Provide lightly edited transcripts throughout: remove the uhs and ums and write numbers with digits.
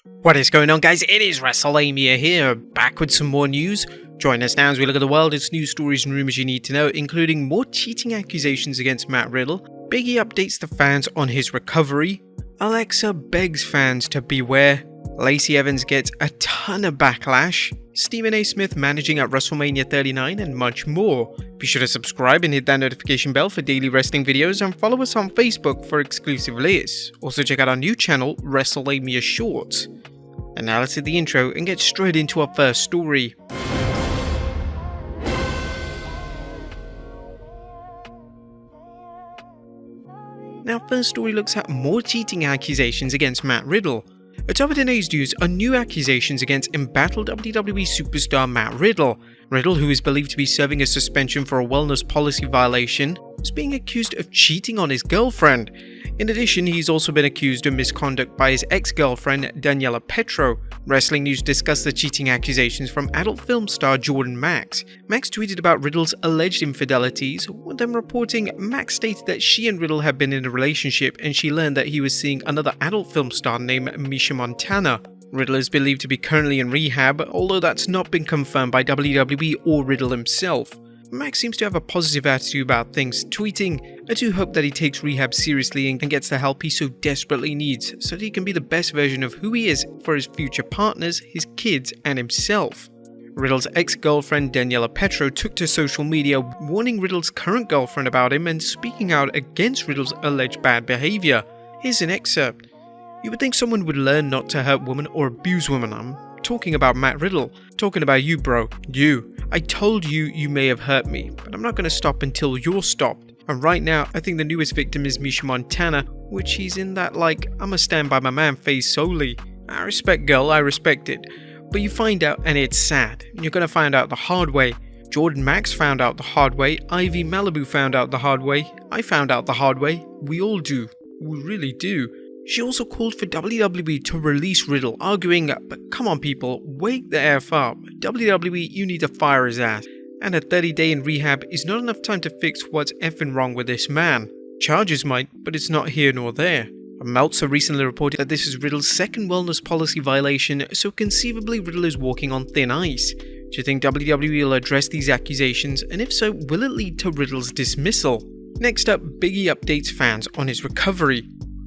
What is going on, guys? It is Wrestlelamia here, back with some more news. Join us now as we look at the wildest news stories and rumors you need to know, including more cheating accusations against Matt Riddle, Biggie updates the fans on his recovery, Alexa begs fans to beware, Lacey Evans gets a ton of backlash, Stephen A. Smith managing at WrestleMania 39, and much more. Be sure to subscribe and hit that notification bell for daily wrestling videos, and follow us on Facebook for exclusive lists. Also check out our new channel, Wrestlelamia Shorts. And now let's hit the intro and get straight into our first story. Now, first story looks at more cheating accusations against Matt Riddle. Atop today's news are new accusations against embattled WWE superstar Matt Riddle. Riddle, who is believed to be serving a suspension for a wellness policy violation, is being accused of cheating on his girlfriend. In addition, he's also been accused of misconduct by his ex-girlfriend Daniela Petro. Wrestling News discussed the cheating accusations from adult film star Jordan Max. Max tweeted about Riddle's alleged infidelities, with them reporting Max stated that she and Riddle had been in a relationship and she learned that he was seeing another adult film star named Misha Montana. Riddle is believed to be currently in rehab, although that's not been confirmed by WWE or Riddle himself. Max seems to have a positive attitude about things, tweeting, "I do hope that he takes rehab seriously and gets the help he so desperately needs so that he can be the best version of who he is for his future partners, his kids, and himself." Riddle's ex-girlfriend Daniela Petro took to social media warning Riddle's current girlfriend about him and speaking out against Riddle's alleged bad behavior. Here's an excerpt. "You would think someone would learn not to hurt women or abuse women. I'm talking about Matt Riddle. Talking about you, bro. You. I told you you may have hurt me, but I'm not going to stop until you're stopped. And right now, I think the newest victim is Misha Montana, which he's in that I'ma stand by my man phase solely. I respect girl, I respect it. But you find out and it's sad. You're going to find out the hard way. Jordan Max found out the hard way. Ivy Malibu found out the hard way. I found out the hard way. We all do. We really do." She also called for WWE to release Riddle, arguing, "But come on people, wake the F up. WWE, you need to fire his ass. And a 30-day in rehab is not enough time to fix what's effing wrong with this man. Charges might, but it's not here nor there." Meltzer recently reported that this is Riddle's second wellness policy violation, so conceivably Riddle is walking on thin ice. Do you think WWE will address these accusations, and if so, will it lead to Riddle's dismissal? Next up, Biggie updates fans on his recovery.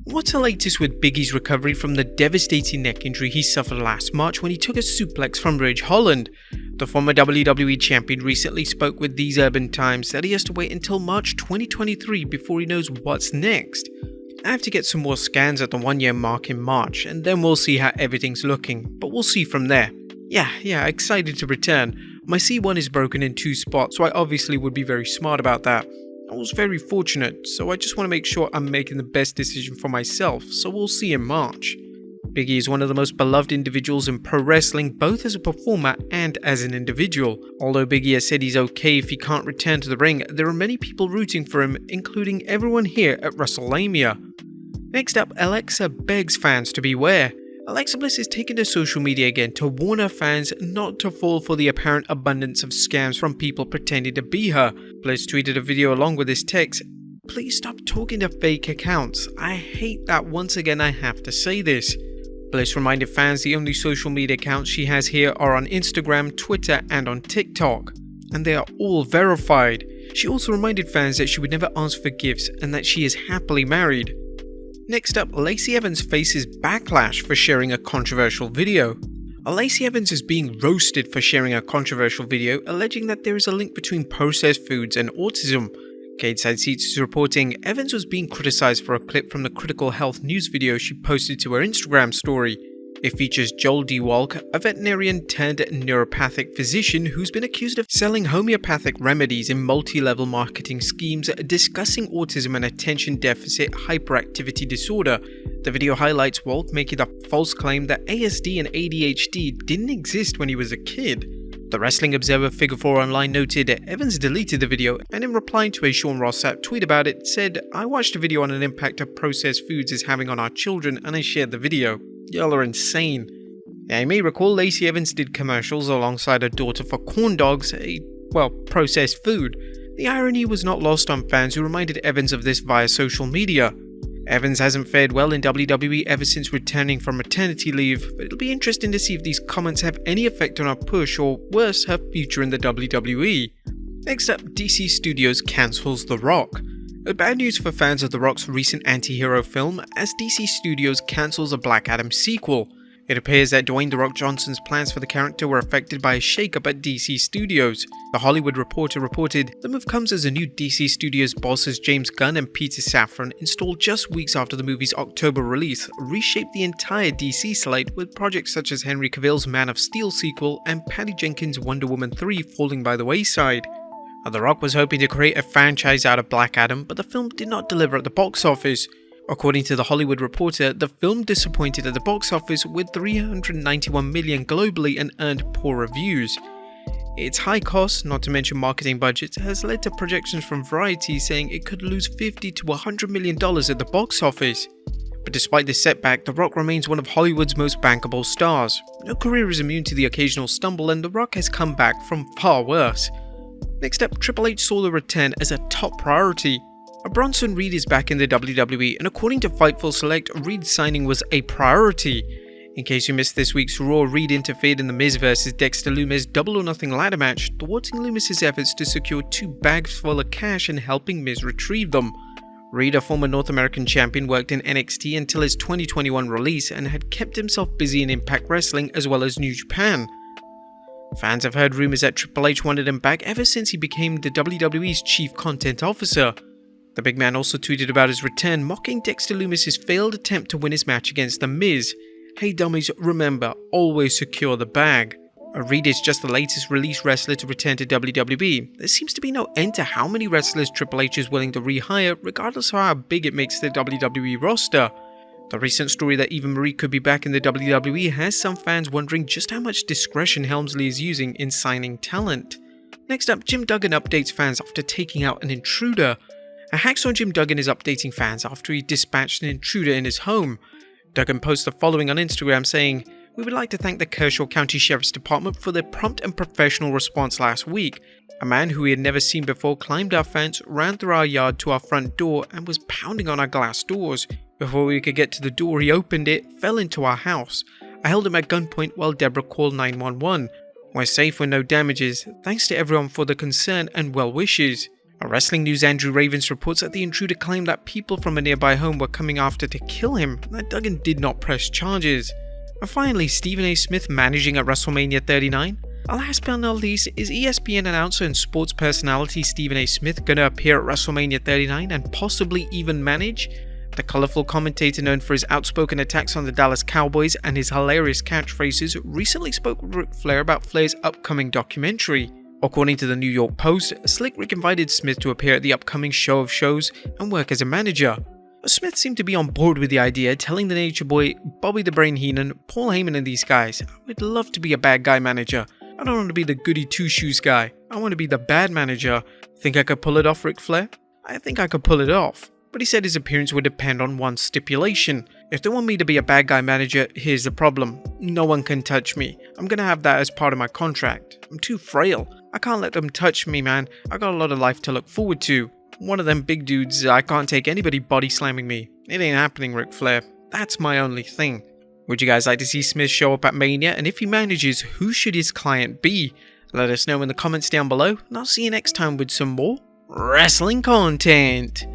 What's the latest with Biggie's recovery from the devastating neck injury he suffered last March when he took a suplex from Ridge Holland? The former WWE champion recently spoke with These Urban Times that he has to wait until March 2023 before he knows what's next. "I have to get some more scans at the 1-year mark in March, and then we'll see how everything's looking, but we'll see from there. Yeah, excited to return. My C1 is broken in 2 spots, so I obviously would be very smart about that. I was very fortunate, so I just want to make sure I'm making the best decision for myself, so we'll see in March." Biggie is one of the most beloved individuals in pro wrestling, both as a performer and as an individual. Although Biggie has said he's okay if he can't return to the ring, there are many people rooting for him, including everyone here at WrestleLamia. Next up, Alexa begs fans to beware. Alexa Bliss is taking to social media again to warn her fans not to fall for the apparent abundance of scams from people pretending to be her. Bliss tweeted a video along with this text, "Please stop talking to fake accounts. I hate that once again I have to say this." Bliss reminded fans the only social media accounts she has here are on Instagram, Twitter, and on TikTok, and they are all verified. She also reminded fans that she would never ask for gifts and that she is happily married. Next up, Lacey Evans faces backlash for sharing a controversial video. Lacey Evans is being roasted for sharing a controversial video, alleging that there is a link between processed foods and autism. Cageside Seats is reporting Evans was being criticized for a clip from the Critical Health news video she posted to her Instagram story. It features Joel DeWalk, a veterinarian turned neuropathic physician who's been accused of selling homeopathic remedies in multi-level marketing schemes, discussing autism and attention deficit hyperactivity disorder. The video highlights Walk making the false claim that ASD and ADHD didn't exist when he was a kid. The Wrestling Observer Figure 4 Online noted Evans deleted the video, and in replying to a Sean Ross Sapp tweet about it, said, "I watched a video on an impact of processed foods is having on our children and I shared the video. Y'all are insane." Now, you may recall Lacey Evans did commercials alongside her daughter for corn dogs, processed food. The irony was not lost on fans who reminded Evans of this via social media. Evans hasn't fared well in WWE ever since returning from maternity leave, but it'll be interesting to see if these comments have any effect on her push or, worse, her future in the WWE. Next up, DC Studios cancels The Rock. Bad news for fans of The Rock's recent anti-hero film, as DC Studios cancels a Black Adam sequel. It appears that Dwayne "The Rock" Johnson's plans for the character were affected by a shakeup at DC Studios. The Hollywood Reporter reported, the move comes as the new DC Studios bosses James Gunn and Peter Safran, installed just weeks after the movie's October release, reshaped the entire DC slate with projects such as Henry Cavill's Man of Steel sequel and Patty Jenkins' Wonder Woman 3 falling by the wayside. The Rock was hoping to create a franchise out of Black Adam, but the film did not deliver at the box office. According to The Hollywood Reporter, the film disappointed at the box office with $391 million globally and earned poor reviews. Its high cost, not to mention marketing budgets, has led to projections from Variety saying it could lose $50 to $100 million at the box office. But despite this setback, The Rock remains one of Hollywood's most bankable stars. No career is immune to the occasional stumble, and The Rock has come back from far worse. Next up, Triple H saw the return as a top priority. Bronson Reed is back in the WWE, and according to Fightful Select, Reed's signing was a priority. In case you missed this week's Raw, Reed interfered in the Miz vs Dexter Lumis Double or Nothing ladder match, thwarting Lumis' efforts to secure 2 bags full of cash and helping Miz retrieve them. Reed, a former North American champion, worked in NXT until his 2021 release and had kept himself busy in Impact Wrestling as well as New Japan. Fans have heard rumors that Triple H wanted him back ever since he became the WWE's chief content officer. The big man also tweeted about his return, mocking Dexter Lumis' failed attempt to win his match against The Miz. Hey dummies, remember, always secure the bag. Reed is just the latest release wrestler to return to WWE. There seems to be no end to how many wrestlers Triple H is willing to rehire, regardless of how big it makes the WWE roster. The recent story that Eva Marie could be back in the WWE has some fans wondering just how much discretion Helmsley is using in signing talent. Next up, Jim Duggan updates fans after taking out an intruder. A Hacksaw Jim Duggan is updating fans after he dispatched an intruder in his home. Duggan posts the following on Instagram saying, "We would like to thank the Kershaw County Sheriff's Department for their prompt and professional response last week. A man who we had never seen before climbed our fence, ran through our yard to our front door, and was pounding on our glass doors. Before we could get to the door, he opened it, fell into our house. I held him at gunpoint while Deborah called 911. We're safe with no damages. Thanks to everyone for the concern and well wishes." A Wrestling News Andrew Ravens reports that the intruder claimed that people from a nearby home were coming after to kill him, and that Duggan did not press charges. And finally, Stephen A. Smith managing at WrestleMania 39. Last but not least, is ESPN announcer and sports personality Stephen A. Smith going to appear at WrestleMania 39 and possibly even manage? The colourful commentator, known for his outspoken attacks on the Dallas Cowboys and his hilarious catchphrases, recently spoke with Ric Flair about Flair's upcoming documentary. According to the New York Post, Slick Rick invited Smith to appear at the upcoming Show of Shows and work as a manager. Smith seemed to be on board with the idea, telling the Nature Boy, Bobby the Brain Heenan, Paul Heyman and these guys, "I would love to be a bad guy manager. I don't want to be the goody two-shoes guy. I want to be the bad manager. Think I could pull it off, Ric Flair?" I think I could pull it off. But he said his appearance would depend on one stipulation. If they want me to be a bad guy manager, here's the problem. No one can touch me. I'm gonna have that as part of my contract. I'm too frail. I can't let them touch me, man. I got a lot of life to look forward to. One of them big dudes, I can't take anybody body slamming me. It ain't happening, Ric Flair. That's my only thing. Would you guys like to see Smith show up at Mania? And if he manages, who should his client be? Let us know in the comments down below, and I'll see you next time with some more wrestling content.